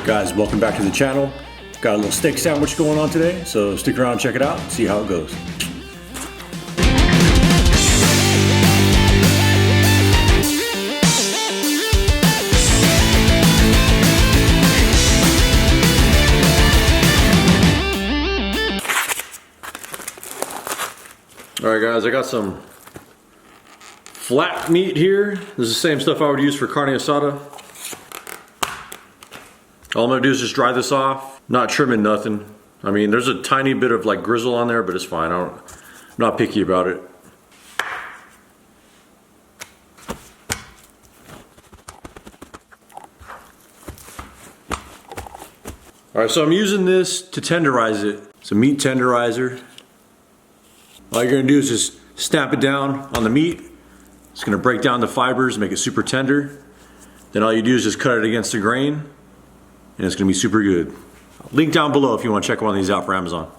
Guys, welcome back to the channel. Got a little steak sandwich going on today, so stick around and check it out, see how it goes. Alright guys, I got some flat meat here. This is the same stuff I would use for carne asada. All I'm gonna do is just dry this off, not trimming nothing. I mean, there's a tiny bit of like grizzle on there, but it's fine. I'm not picky about it. All right, so I'm using this to tenderize it. It's a meat tenderizer. All you're gonna do is just snap it down on the meat. It's gonna break down the fibers, make it super tender. Then all you do is just cut it against the grain, and it's gonna be super good. Link down below if you want to check one of these out for Amazon.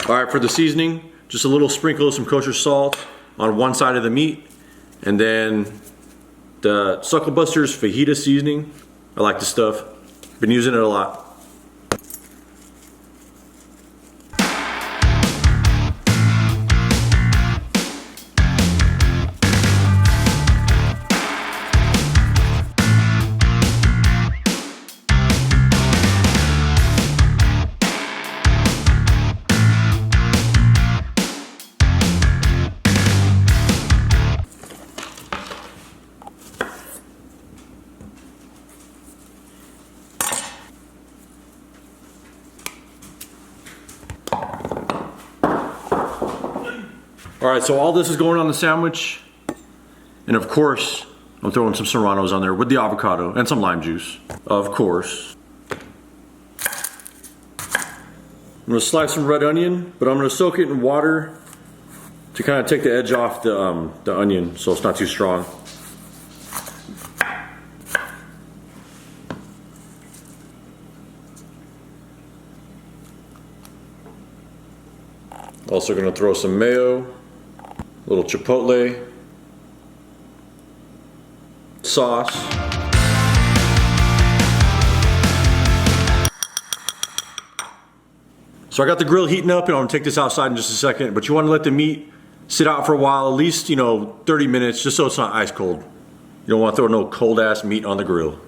All right, for the seasoning, just a little sprinkle of some kosher salt on one side of the meat, and then the Suckle Buster's Fajita Seasoning. I like this stuff. Been using it a lot. All right, so all this is going on the sandwich, and of course, I'm throwing some serranos on there with the avocado and some lime juice, of course. I'm gonna slice some red onion, but I'm gonna soak it in water to kind of take the edge off the onion so it's not too strong. Also gonna throw some mayo, a little chipotle sauce. So I got the grill heating up, and I'm gonna take this outside in just a second, but you wanna let the meat sit out for a while, at least, 30 minutes, just so it's not ice cold. You don't wanna throw no cold ass meat on the grill.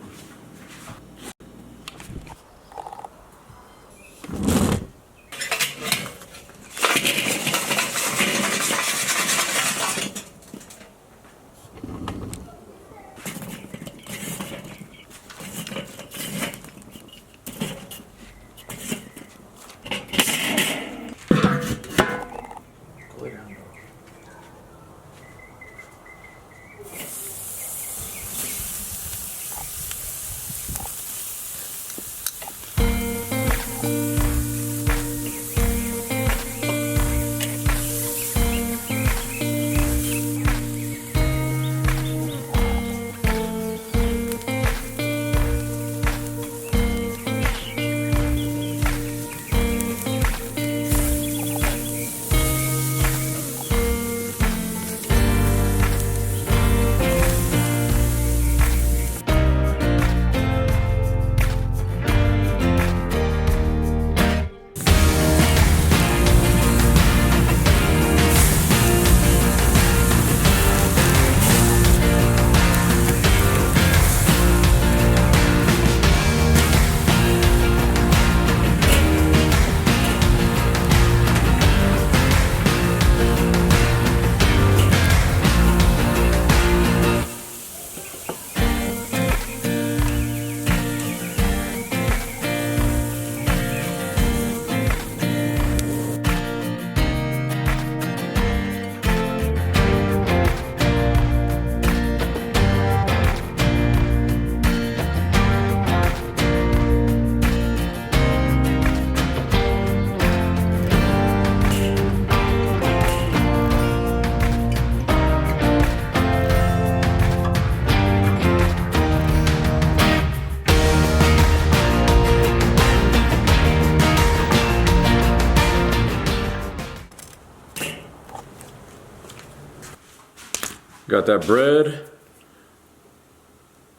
Got that bread.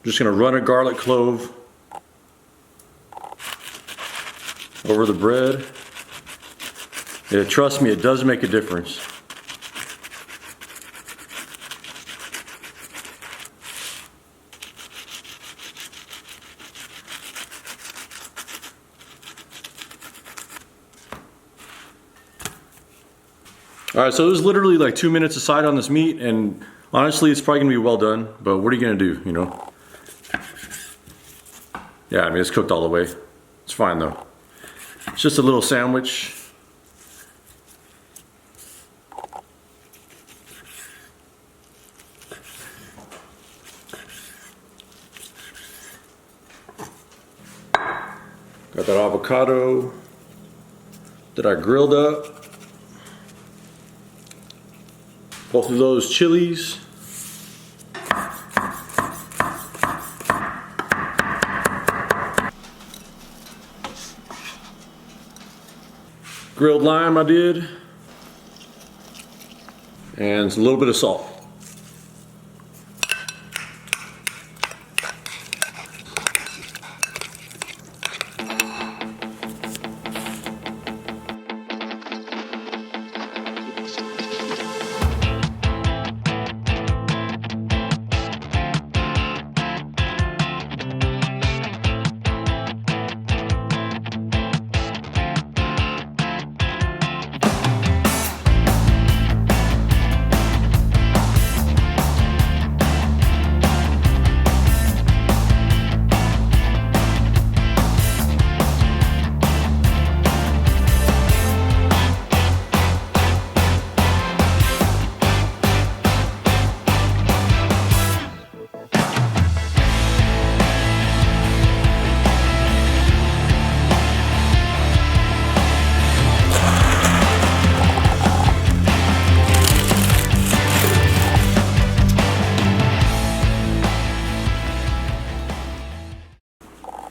Just gonna run a garlic clove over the bread. Yeah, trust me, it does make a difference. All right, so it was literally like 2 minutes aside on this meat, and honestly, it's probably gonna be well done, but what are you gonna do, you know? Yeah, I mean, it's cooked all the way. It's fine though. It's just a little sandwich. Got that avocado that I grilled up. Both of those chilies. Grilled lime I did. And a little bit of salt.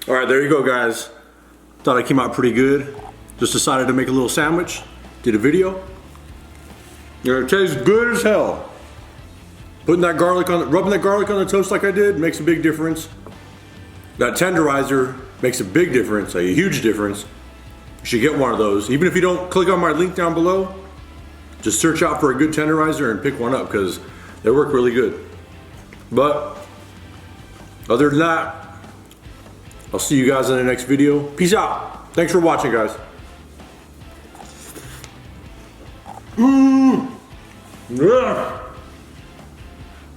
All right, there you go, guys. Thought I came out pretty good. Just decided to make a little sandwich. Did a video. It tastes good as hell. Rubbing that garlic on the toast like I did makes a big difference. That tenderizer makes a big difference, a huge difference. You should get one of those. Even if you don't, click on my link down below. Just search out for a good tenderizer and pick one up because they work really good. But other than that, I'll see you guys in the next video. Peace out. Thanks for watching, guys. Yeah.